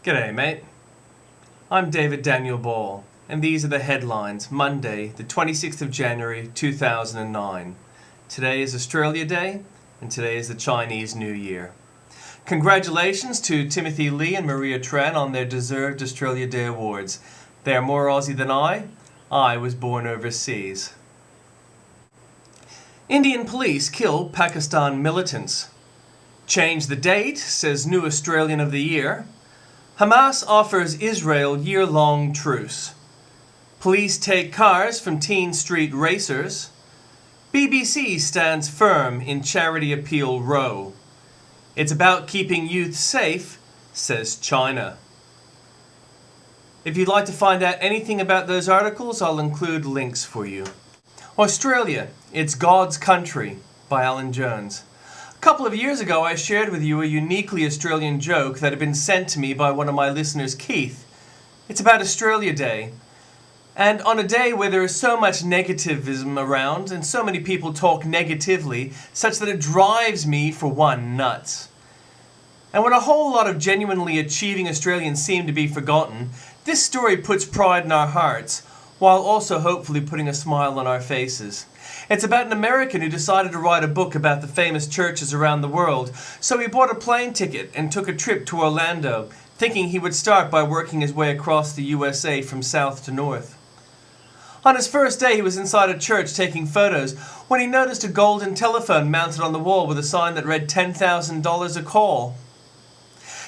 G'day, mate. I'm David Daniel Ball, and these are the headlines, Monday, the 26th of January, 2009. Today is Australia Day, and today is the Chinese New Year. Congratulations to Timothy Lee and Maria Tran on their deserved Australia Day awards. They are more Aussie than I. I was born overseas. Indian police kill Pakistan militants. Change the date, says new Australian of the Year. Hamas offers Israel year-long truce. Police take cars from Teen Street racers. BBC stands firm in charity appeal Roe. It's about keeping youth safe, says China. If you'd like to find out anything about those articles, I'll include links for you. Australia, It's God's Country, by Alan Jones. A couple of years ago, I shared with you a uniquely Australian joke that had been sent to me by one of my listeners, Keith. It's about Australia Day. And on a day where there is so much negativism around and so many people talk negatively, such that it drives me, for one, nuts. And when a whole lot of genuinely achieving Australians seem to be forgotten, this story puts pride in our hearts, while also hopefully putting a smile on our faces. It's about an American who decided to write a book about the famous churches around the world, so he bought a plane ticket and took a trip to Orlando, thinking he would start by working his way across the USA from south to north. On his first day, he was inside a church taking photos when he noticed a golden telephone mounted on the wall with a sign that read $10,000 a call.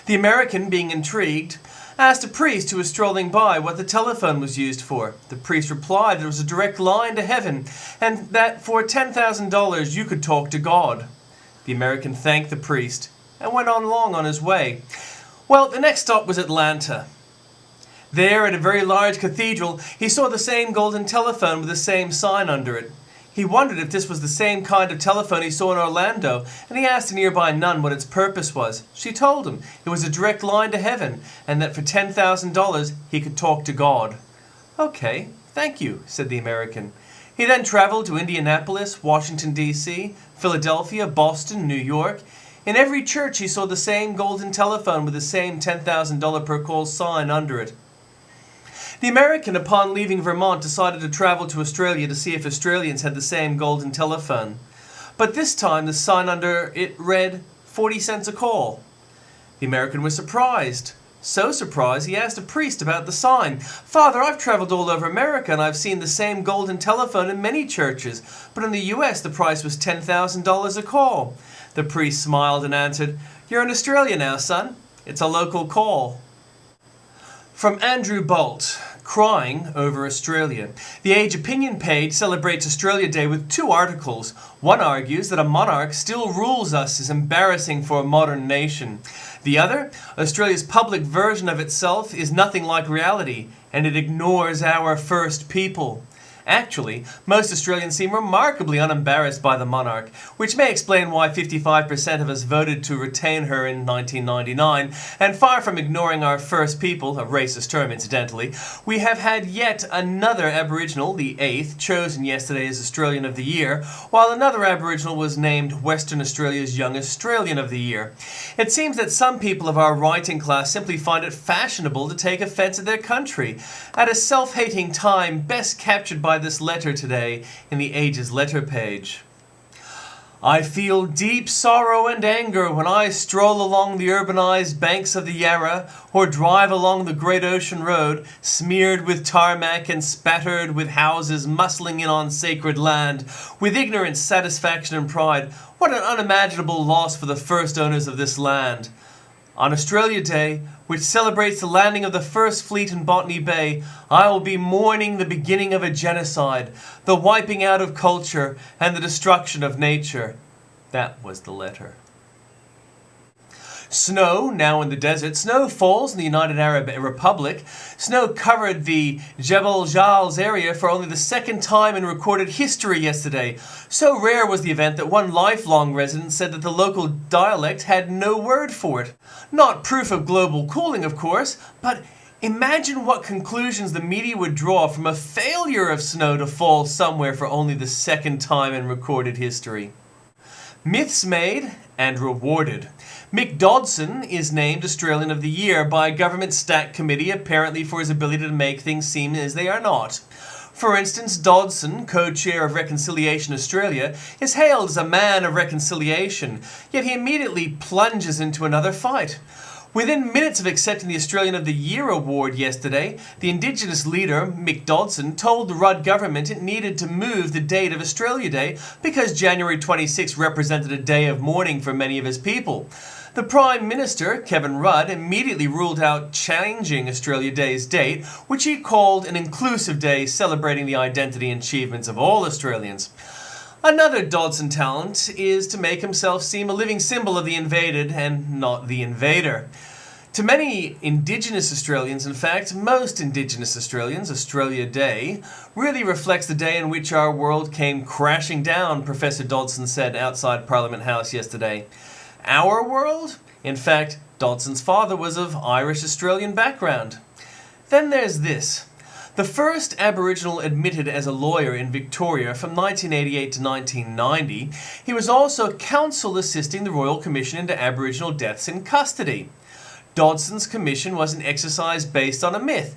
The American, being intrigued, asked a priest who was strolling by what the telephone was used for. The priest replied that it was a direct line to heaven, and that for $10,000 you could talk to God. The American thanked the priest and went on along on his way. Well, the next stop was Atlanta. There, at a very large cathedral, he saw the same golden telephone with the same sign under it. He wondered if this was the same kind of telephone he saw in Orlando, and he asked a nearby nun what its purpose was. She told him it was a direct line to heaven, and that for $10,000 he could talk to God. "Okay, thank you," said the American. He then traveled to Indianapolis, Washington, D.C., Philadelphia, Boston, New York. In every church he saw the same golden telephone with the same $10,000 per call sign under it. The American, upon leaving Vermont, decided to travel to Australia to see if Australians had the same golden telephone. But this time the sign under it read 40 cents a call. The American was surprised. So surprised he asked a priest about the sign. "Father, I've traveled all over America and I've seen the same golden telephone in many churches, but in the US the price was $10,000 a call." The priest smiled and answered, "You're in Australia now, son. It's a local call." From Andrew Bolt, crying over Australia. The Age opinion page celebrates Australia Day with two articles. One argues that a monarch still rules us is embarrassing for a modern nation. The other, Australia's public version of itself is nothing like reality, and it ignores our first people. Actually, most Australians seem remarkably unembarrassed by the monarch, which may explain why 55% of us voted to retain her in 1999, and far from ignoring our first people, a racist term incidentally, we have had yet another Aboriginal, the 8th, chosen yesterday as Australian of the Year, while another Aboriginal was named Western Australia's Young Australian of the Year. It seems that some people of our writing class simply find it fashionable to take offense at their country, at a self-hating time best captured by this letter today in the Age's letter page. "I feel deep sorrow and anger when I stroll along the urbanized banks of the Yarra or drive along the Great Ocean Road, smeared with tarmac and spattered with houses muscling in on sacred land, with ignorance, satisfaction, and pride. What an unimaginable loss for the first owners of this land. On Australia Day, which celebrates the landing of the first fleet in Botany Bay, I will be mourning the beginning of a genocide, the wiping out of culture, and the destruction of nature." That was the letter. Snow, now in the desert. Snow falls in the United Arab Republic. Snow covered the Jebel Jals area for only the second time in recorded history yesterday. So rare was the event that one lifelong resident said that the local dialect had no word for it. Not proof of global cooling, of course, but imagine what conclusions the media would draw from a failure of snow to fall somewhere for only the second time in recorded history. Myths made and rewarded. Mick Dodson is named Australian of the Year by a government stack committee, apparently for his ability to make things seem as they are not. For instance, Dodson, co-chair of Reconciliation Australia, is hailed as a man of reconciliation, yet he immediately plunges into another fight. Within minutes of accepting the Australian of the Year award yesterday, the Indigenous leader, Mick Dodson, told the Rudd government it needed to move the date of Australia Day because January 26 represented a day of mourning for many of his people. The Prime Minister, Kevin Rudd, immediately ruled out changing Australia Day's date, which he called an inclusive day celebrating the identity and achievements of all Australians. Another Dodson talent is to make himself seem a living symbol of the invaded and not the invader. To many Indigenous Australians, in fact, most Indigenous Australians, Australia Day really reflects the day in which our world came crashing down, Professor Dodson said outside Parliament House yesterday. Our world? In fact, Dodson's father was of Irish-Australian background. Then there's this. The first Aboriginal admitted as a lawyer in Victoria from 1988 to 1990, he was also counsel assisting the Royal Commission into Aboriginal deaths in custody. Dodson's commission was an exercise based on a myth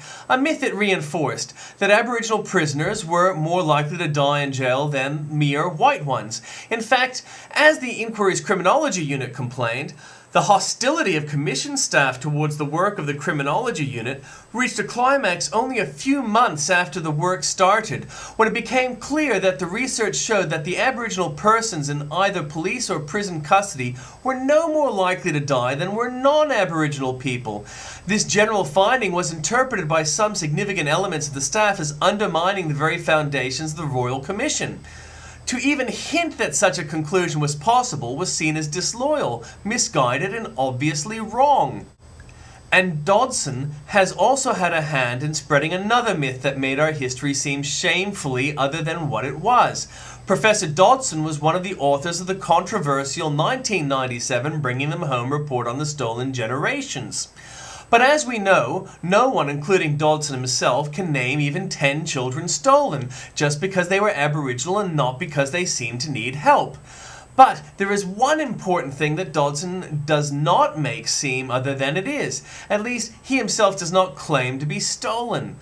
it reinforced, that Aboriginal prisoners were more likely to die in jail than mere white ones. In fact, as the inquiry's criminology unit complained, the hostility of commission staff towards the work of the criminology unit reached a climax only a few months after the work started, when it became clear that the research showed that the Aboriginal persons in either police or prison custody were no more likely to die than were non-Aboriginal people. This general finding was interpreted by some significant elements of the staff as undermining the very foundations of the Royal Commission. To even hint that such a conclusion was possible was seen as disloyal, misguided, and obviously wrong. And Dodson has also had a hand in spreading another myth that made our history seem shamefully other than what it was. Professor Dodson was one of the authors of the controversial 1997 Bringing Them Home report on the stolen generations. But as we know, no one, including Dodson himself, can name even 10 children stolen, just because they were Aboriginal and not because they seemed to need help. But there is one important thing that Dodson does not make seem other than it is. At least he himself does not claim to be stolen.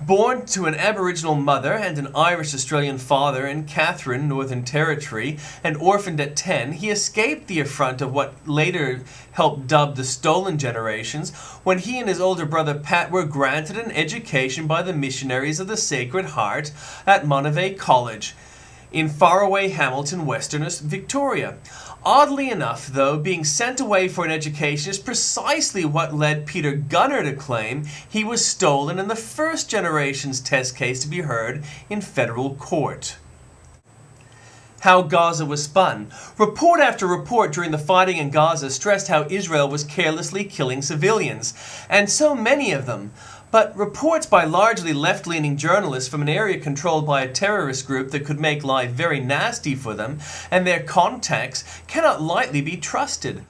Born to an Aboriginal mother and an Irish-Australian father in Katherine, Northern Territory, and orphaned at 10, he escaped the affront of what later helped dub the stolen generations when he and his older brother Pat were granted an education by the missionaries of the Sacred Heart at Monivea College in faraway Hamilton, Western Victoria. Oddly enough, though, being sent away for an education is precisely what led Peter Gunner to claim he was stolen in the first generation's test case to be heard in federal court. How Gaza was spun. Report after report during the fighting in Gaza stressed how Israel was carelessly killing civilians, and so many of them. But reports by largely left-leaning journalists from an area controlled by a terrorist group that could make life very nasty for them and their contacts cannot lightly be trusted.